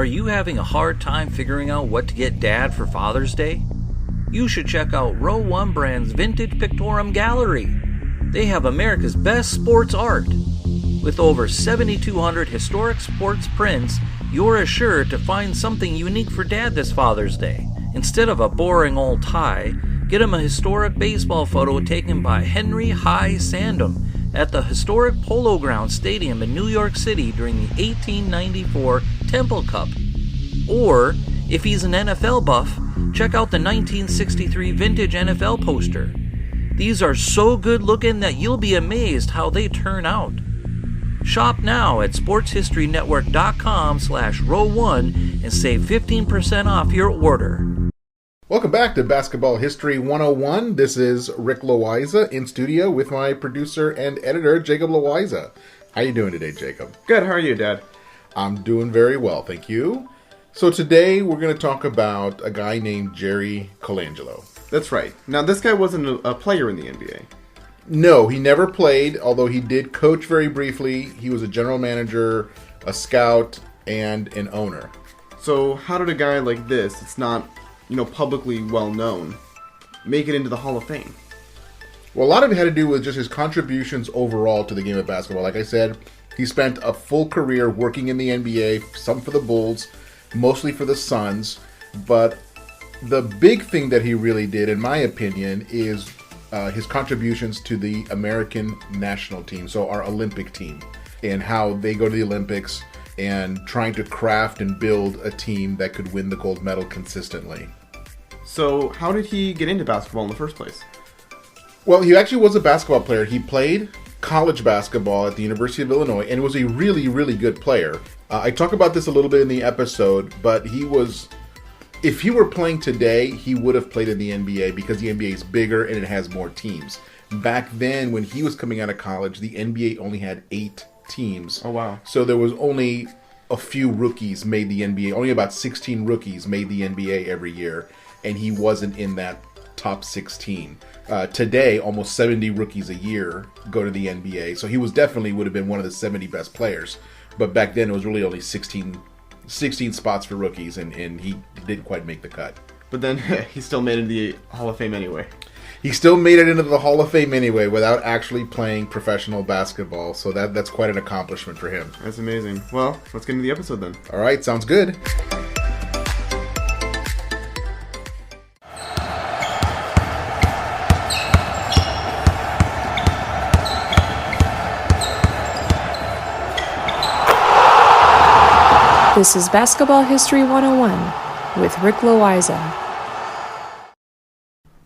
Are you having a hard time figuring out what to get Dad for Father's Day? You should check out Row 1 Brand's Vintage Pictorum Gallery. They have America's best sports art. With over 7,200 historic sports prints, you're assured to find something unique for Dad this Father's Day. Instead of a boring old tie, get him a historic baseball photo taken by Henry High Sandom at the historic Polo Grounds Stadium in New York City during the 1894 Temple Cup. Or, if he's an NFL buff, check out the 1963 vintage NFL poster. These are so good looking that you'll be amazed how they turn out. Shop now at sportshistorynetwork.com/row1 and save 15% off your order. Welcome back to Basketball History 101. This is Rick Loayza in studio with my producer and editor, Jacob Loayza. How you doing today, Jacob? Good. How are you, Dad? I'm doing very well, thank you. So today we're going to talk about a guy named Jerry Colangelo. That's right. Now, this guy wasn't a player in the NBA. No, he never played, although he did coach very briefly. He was a general manager, a scout, and an owner. So how did a guy like this, it's not, publicly well known, make it into the Hall of Fame? Well, a lot of it had to do with just his contributions overall to the game of basketball. Like I said, he spent a full career working in the NBA, some for the Bulls, mostly for the Suns. But the big thing that he really did, in my opinion, is his contributions to the American national team, so our Olympic team, and how they go to the Olympics and trying to craft and build a team that could win the gold medal consistently. So how did he get into basketball in the first place? Well, he actually was a basketball player. He played college basketball at the University of Illinois and was a really, really good player. I talk about this a little bit in the episode, but if he were playing today, he would have played in the NBA because the NBA is bigger and it has more teams. Back then, when he was coming out of college, the NBA only had 8 teams. Oh, wow. So there was only a few rookies made the NBA. Only about 16 rookies made the NBA every year, and he wasn't in that top 16. Today, almost 70 rookies a year go to the NBA, so he would have been one of the 70 best players. But back then, it was really only 16 spots for rookies, and he didn't quite make the cut. But then he still made it into the Hall of Fame anyway. He still made it into the Hall of Fame anyway without actually playing professional basketball, so that's quite an accomplishment for him. That's amazing. Well, let's get into the episode then. All right, sounds good. This is Basketball History 101 with Rick Loayza.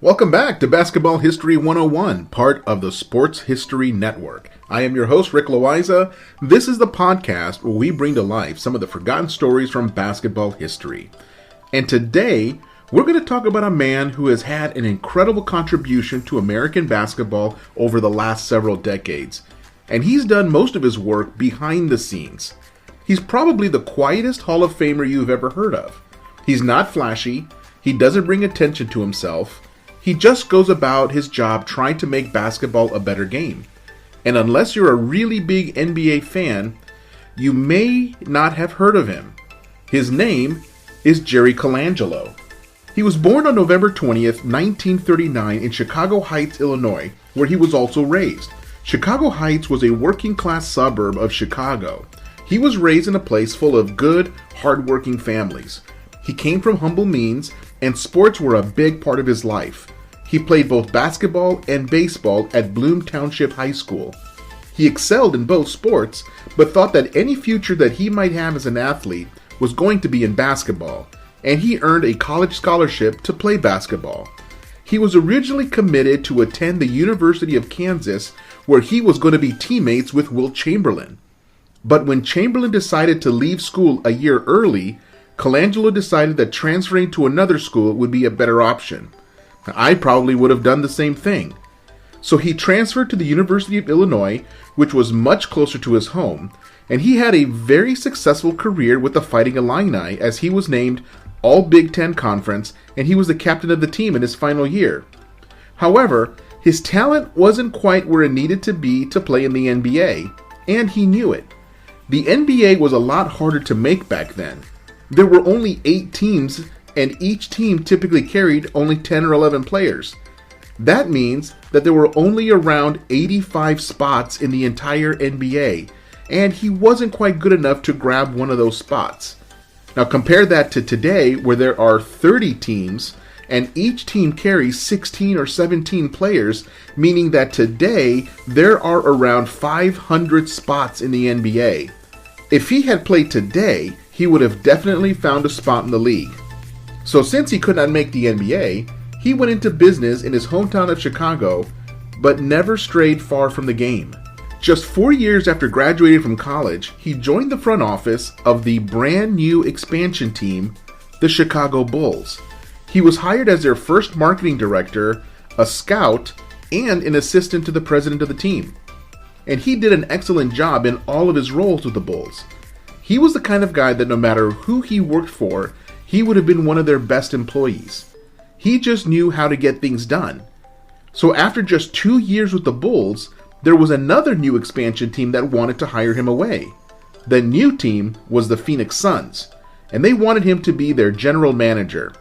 Welcome back to Basketball History 101, part of the Sports History Network. I am your host, Rick Loayza. This is the podcast where we bring to life some of the forgotten stories from basketball history. And today, we're going to talk about a man who has had an incredible contribution to American basketball over the last several decades. And he's done most of his work behind the scenes. He's probably the quietest Hall of Famer you've ever heard of. He's not flashy. He doesn't bring attention to himself. He just goes about his job trying to make basketball a better game. And unless you're a really big NBA fan, you may not have heard of him. His name is Jerry Colangelo. He was born on November 20th, 1939 in Chicago Heights, Illinois, where he was also raised. Chicago Heights was a working-class suburb of Chicago. He was raised in a place full of good, hard-working families. He came from humble means, and sports were a big part of his life. He played both basketball and baseball at Bloom Township High School. He excelled in both sports, but thought that any future that he might have as an athlete was going to be in basketball, and he earned a college scholarship to play basketball. He was originally committed to attend the University of Kansas, where he was going to be teammates with Wilt Chamberlain. But when Chamberlain decided to leave school a year early, Colangelo decided that transferring to another school would be a better option. I probably would have done the same thing. So he transferred to the University of Illinois, which was much closer to his home, and he had a very successful career with the Fighting Illini as he was named All Big Ten Conference, and he was the captain of the team in his final year. However, his talent wasn't quite where it needed to be to play in the NBA, and he knew it. The NBA was a lot harder to make back then. There were only 8 teams, and each team typically carried only 10 or 11 players. That means that there were only around 85 spots in the entire NBA, and he wasn't quite good enough to grab one of those spots. Now compare that to today, where there are 30 teams, and each team carries 16 or 17 players, meaning that today there are around 500 spots in the NBA. If he had played today, he would have definitely found a spot in the league. So since he could not make the NBA, he went into business in his hometown of Chicago, but never strayed far from the game. Just 4 years after graduating from college, he joined the front office of the brand new expansion team, the Chicago Bulls. He was hired as their first marketing director, a scout, and an assistant to the president of the team. And he did an excellent job in all of his roles with the Bulls. He was the kind of guy that no matter who he worked for, he would have been one of their best employees. He just knew how to get things done. So after just 2 years with the Bulls, there was another new expansion team that wanted to hire him away. The new team was the Phoenix Suns, and they wanted him to be their general manager.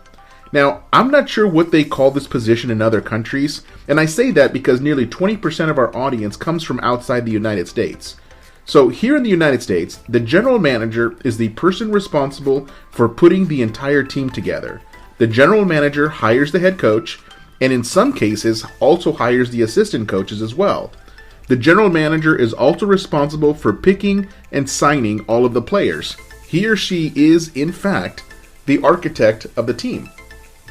Now, I'm not sure what they call this position in other countries, and I say that because nearly 20% of our audience comes from outside the United States. So here in the United States, the general manager is the person responsible for putting the entire team together. The general manager hires the head coach, and in some cases also hires the assistant coaches as well. The general manager is also responsible for picking and signing all of the players. He or she is, in fact, the architect of the team.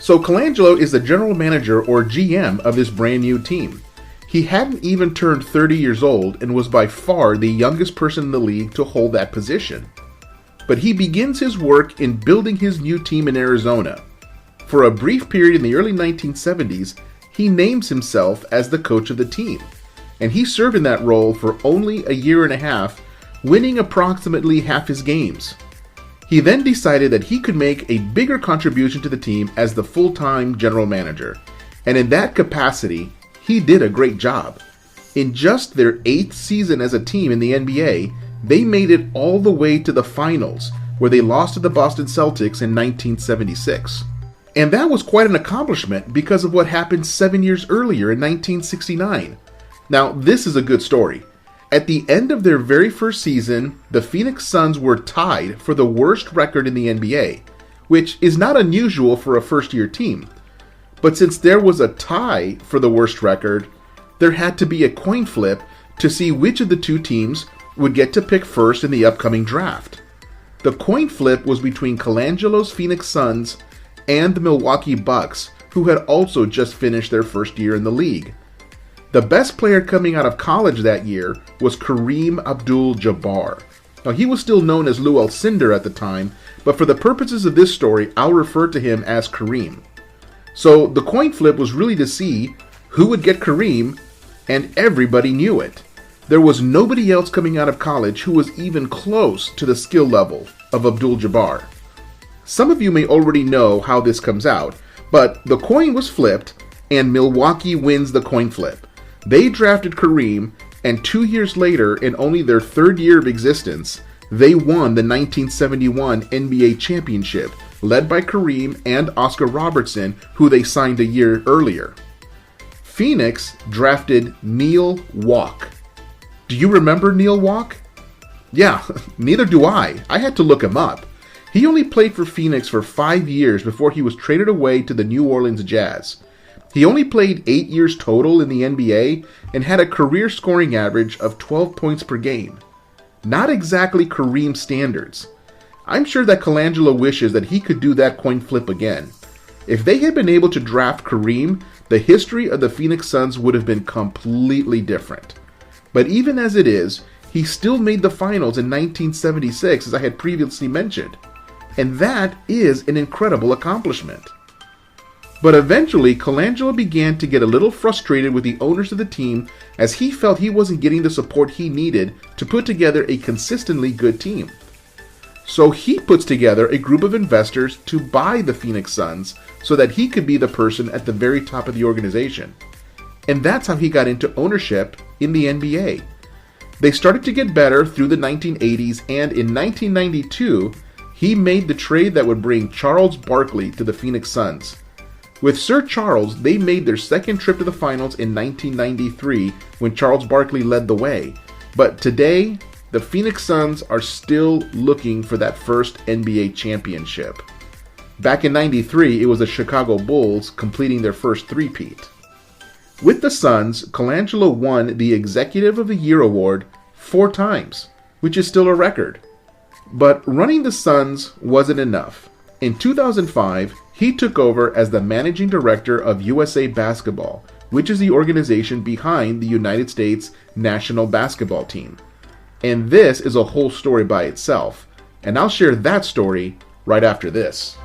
So Colangelo is the general manager or GM of this brand new team. He hadn't even turned 30 years old and was by far the youngest person in the league to hold that position. But he begins his work in building his new team in Arizona. For a brief period in the early 1970s, he names himself as the coach of the team, and he served in that role for only a year and a half, winning approximately half his games. He then decided that he could make a bigger contribution to the team as the full-time general manager, and in that capacity, he did a great job. In just their 8th season as a team in the NBA, they made it all the way to the finals, where they lost to the Boston Celtics in 1976. And that was quite an accomplishment because of what happened 7 years earlier in 1969. Now, this is a good story. At the end of their very first season, the Phoenix Suns were tied for the worst record in the NBA, which is not unusual for a first-year team. But since there was a tie for the worst record, there had to be a coin flip to see which of the two teams would get to pick first in the upcoming draft. The coin flip was between Colangelo's Phoenix Suns and the Milwaukee Bucks, who had also just finished their first year in the league. The best player coming out of college that year was Kareem Abdul-Jabbar. Now, he was still known as Lou Alcindor at the time, but for the purposes of this story, I'll refer to him as Kareem. So the coin flip was really to see who would get Kareem, and everybody knew it. There was nobody else coming out of college who was even close to the skill level of Abdul-Jabbar. Some of you may already know how this comes out, but the coin was flipped, and Milwaukee wins the coin flip. They drafted Kareem, and 2 years later, in only their 3rd year of existence, they won the 1971 NBA championship, led by Kareem and Oscar Robertson, who they signed a year earlier. Phoenix drafted Neil Walk. Do you remember Neil Walk? Yeah, neither do I. I had to look him up. He only played for Phoenix for 5 years before he was traded away to the New Orleans Jazz. He only played 8 years total in the NBA and had a career scoring average of 12 points per game. Not exactly Kareem standards. I'm sure that Colangelo wishes that he could do that coin flip again. If they had been able to draft Kareem, the history of the Phoenix Suns would have been completely different. But even as it is, he still made the finals in 1976, as I had previously mentioned. And that is an incredible accomplishment. But eventually, Colangelo began to get a little frustrated with the owners of the team as he felt he wasn't getting the support he needed to put together a consistently good team. So he puts together a group of investors to buy the Phoenix Suns so that he could be the person at the very top of the organization. And that's how he got into ownership in the NBA. They started to get better through the 1980s, and in 1992, he made the trade that would bring Charles Barkley to the Phoenix Suns. With Sir Charles, they made their second trip to the finals in 1993 when Charles Barkley led the way. But today, the Phoenix Suns are still looking for that first NBA championship. Back in 93, it was the Chicago Bulls completing their first three-peat. With the Suns, Colangelo won the Executive of the Year award 4 times, which is still a record. But running the Suns wasn't enough. In 2005, he took over as the managing director of USA Basketball, which is the organization behind the United States national basketball team. And this is a whole story by itself, and I'll share that story right after this.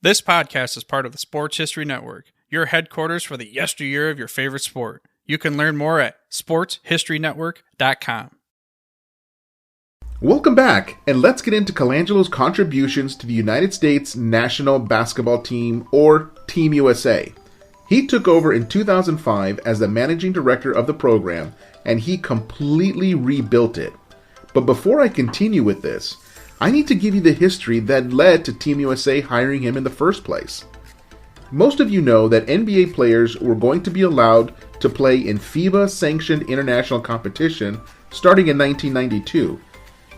This podcast is part of the Sports History Network, your headquarters for the yesteryear of your favorite sport. You can learn more at sportshistorynetwork.com. Welcome back, and let's get into Colangelo's contributions to the United States national basketball team, or Team USA. He took over in 2005 as the managing director of the program, and he completely rebuilt it. But before I continue with this, I need to give you the history that led to Team USA hiring him in the first place. Most of you know that NBA players were going to be allowed to play in FIBA-sanctioned international competition starting in 1992,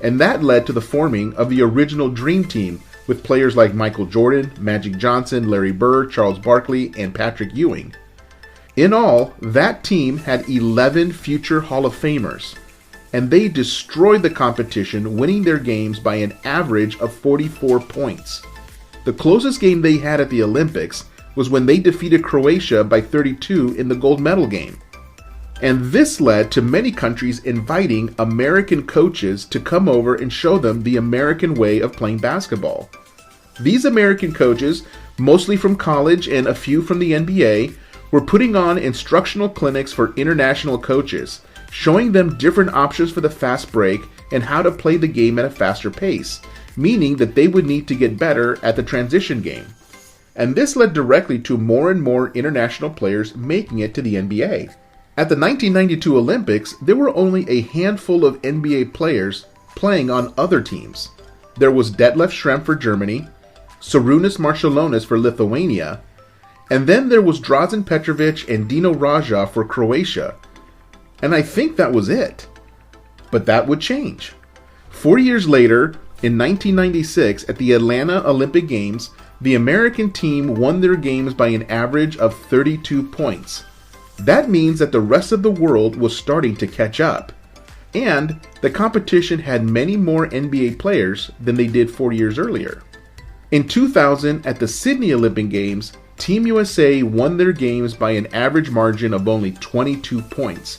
and that led to the forming of the original Dream Team with players like Michael Jordan, Magic Johnson, Larry Bird, Charles Barkley, and Patrick Ewing. In all, that team had 11 future Hall of Famers, and they destroyed the competition, winning their games by an average of 44 points. The closest game they had at the Olympics was when they defeated Croatia by 32 in the gold medal game. And this led to many countries inviting American coaches to come over and show them the American way of playing basketball. These American coaches, mostly from college and a few from the NBA, were putting on instructional clinics for international coaches, showing them different options for the fast break and how to play the game at a faster pace, meaning that they would need to get better at the transition game. And this led directly to more and more international players making it to the NBA. At the 1992 Olympics, there were only a handful of NBA players playing on other teams. There was Detlef Schrempf for Germany, Sarunas Marciulionis for Lithuania, and then there was Drazen Petrovic and Dino Raja for Croatia. And I think that was it. But that would change. 4 years later, in 1996, at the Atlanta Olympic Games, the American team won their games by an average of 32 points. That means that the rest of the world was starting to catch up. And the competition had many more NBA players than they did 4 years earlier. In 2000, at the Sydney Olympic Games, Team USA won their games by an average margin of only 22 points.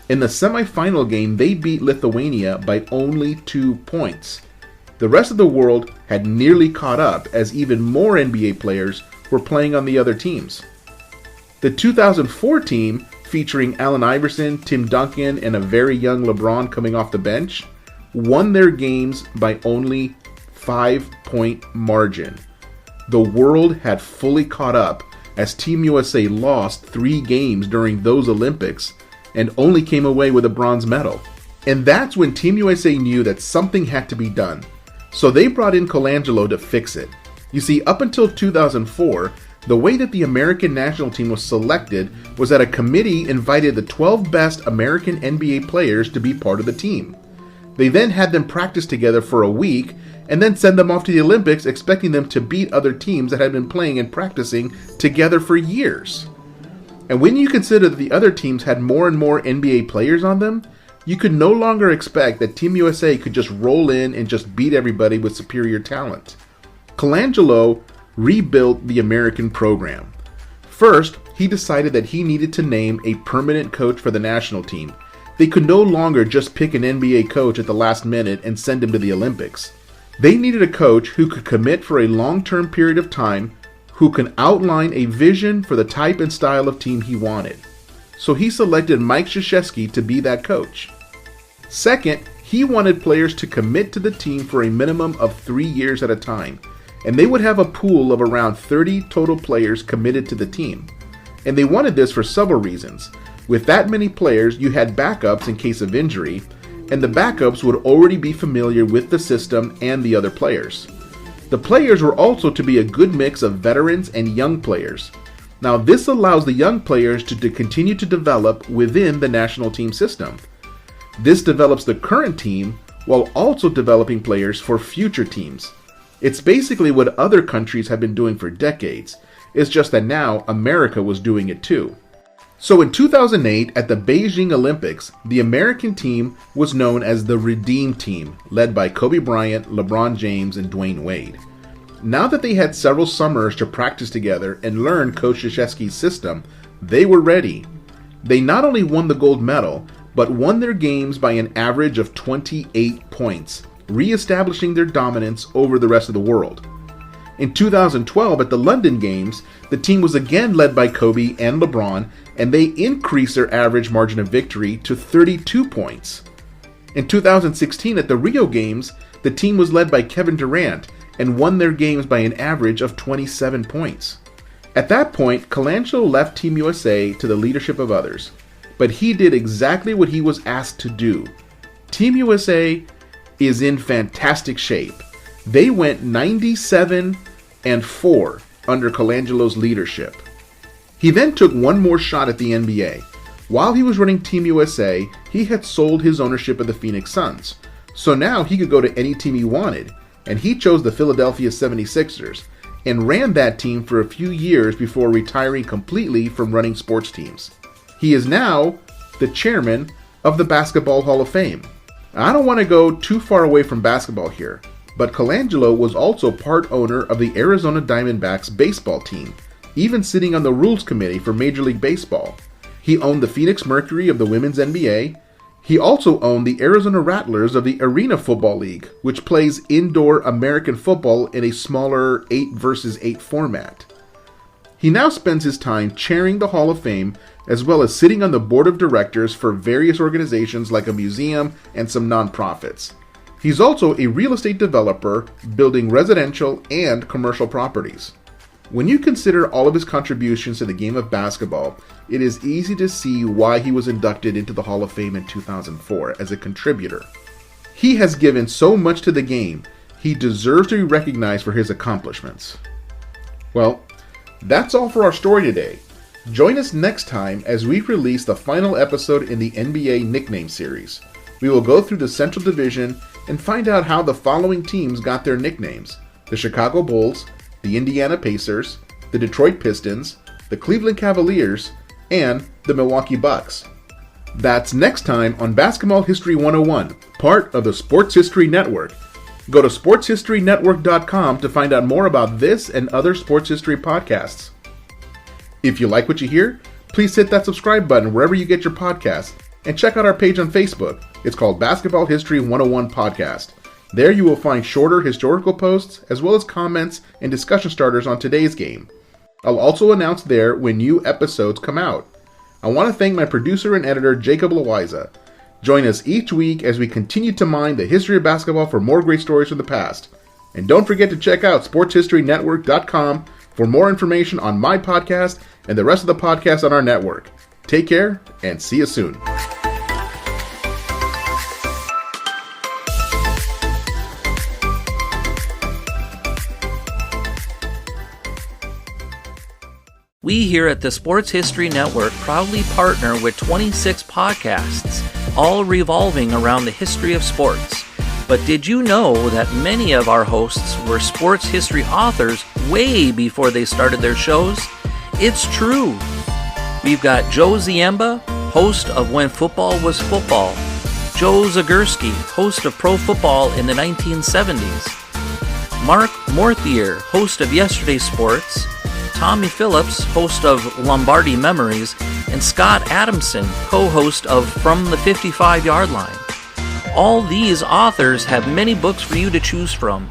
In the semifinal game, they beat Lithuania by only 2 points. The rest of the world had nearly caught up as even more NBA players were playing on the other teams. The 2004 team, featuring Allen Iverson, Tim Duncan, and a very young LeBron coming off the bench, won their games by only 5-point margin. The world had fully caught up as Team USA lost 3 games during those Olympics and only came away with a bronze medal. And that's when Team USA knew that something had to be done. So they brought in Colangelo to fix it. You see, up until 2004, the way that the American national team was selected was that a committee invited the 12 best American NBA players to be part of the team. They then had them practice together for a week and then send them off to the Olympics, expecting them to beat other teams that had been playing and practicing together for years. And when you consider that the other teams had more and more NBA players on them, you could no longer expect that Team USA could just roll in and just beat everybody with superior talent. Colangelo rebuilt the American program. First, he decided that he needed to name a permanent coach for the national team. They could no longer just pick an NBA coach at the last minute and send him to the Olympics. They needed a coach who could commit for a long-term period of time, who can outline a vision for the type and style of team he wanted. So he selected Mike Krzyzewski to be that coach. Second, he wanted players to commit to the team for a minimum of 3 years at a time, and they would have a pool of around 30 total players committed to the team. And they wanted this for several reasons. With that many players, you had backups in case of injury, and the backups would already be familiar with the system and the other players. The players were also to be a good mix of veterans and young players. Now, this allows the young players to continue to develop within the national team system. This develops the current team while also developing players for future teams. It's basically what other countries have been doing for decades. It's just that now America was doing it too. So in 2008, at the Beijing Olympics, the American team was known as the Redeem Team, led by Kobe Bryant, LeBron James, and Dwayne Wade. Now that they had several summers to practice together and learn Coach Krzyzewski's system, they were ready. They not only won the gold medal, but won their games by an average of 28 points, re-establishing their dominance over the rest of the world. In 2012, at the London Games, the team was again led by Kobe and LeBron, and they increased their average margin of victory to 32 points. In 2016, at the Rio Games, the team was led by Kevin Durant, and won their games by an average of 27 points. At that point, Colangelo left Team USA to the leadership of others, but he did exactly what he was asked to do. Team USA is in fantastic shape. They went 97-4 under Colangelo's leadership. He then took one more shot at the NBA. While he was running Team USA, he had sold his ownership of the Phoenix Suns, so now he could go to any team he wanted, and he chose the Philadelphia 76ers and ran that team for a few years before retiring completely from running sports teams. He is now the chairman of the Basketball Hall of Fame. I don't want to go too far away from basketball here, but Colangelo was also part owner of the Arizona Diamondbacks baseball team, even sitting on the rules committee for Major League Baseball. He owned the Phoenix Mercury of the Women's NBA. He also owned the Arizona Rattlers of the Arena Football League, which plays indoor American football in a smaller 8 versus 8 format. He now spends his time chairing the Hall of Fame, as well as sitting on the board of directors for various organizations like a museum and some nonprofits. He's also a real estate developer, building residential and commercial properties. When you consider all of his contributions to the game of basketball, it is easy to see why he was inducted into the Hall of Fame in 2004 as a contributor. He has given so much to the game, he deserves to be recognized for his accomplishments. Well, that's all for our story today. Join us next time as we release the final episode in the NBA nickname series. We will go through the Central Division and find out how the following teams got their nicknames: the Chicago Bulls, the Indiana Pacers, the Detroit Pistons, the Cleveland Cavaliers, and the Milwaukee Bucks. That's next time on Basketball History 101, part of the Sports History Network. Go to sportshistorynetwork.com to find out more about this and other sports history podcasts. If you like what you hear, please hit that subscribe button wherever you get your podcasts, and check out our page on Facebook. It's called Basketball History 101 Podcast. There you will find shorter historical posts, as well as comments and discussion starters on today's game. I'll also announce there when new episodes come out. I want to thank my producer and editor, Jacob Loayza. Join us each week as we continue to mine the history of basketball for more great stories from the past. And don't forget to check out sportshistorynetwork.com for more information on my podcast and the rest of the podcasts on our network. Take care, and see you soon. We here at the Sports History Network proudly partner with 26 podcasts, all revolving around the history of sports. But did you know that many of our hosts were sports history authors way before they started their shows? It's true. We've got Joe Ziemba, host of When Football Was Football, Joe Zagurski, host of Pro Football in the 1970s, Mark Morthier, host of Yesterday Sports, Tommy Phillips, host of Lombardi Memories, and Scott Adamson, co-host of From the 55-Yard Line. All these authors have many books for you to choose from.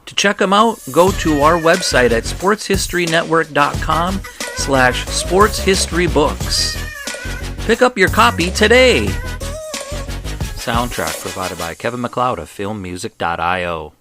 To check them out, go to our website at sportshistorynetwork.com/sportshistorybooks. Pick up your copy today. Soundtrack provided by Kevin MacLeod of filmmusic.io.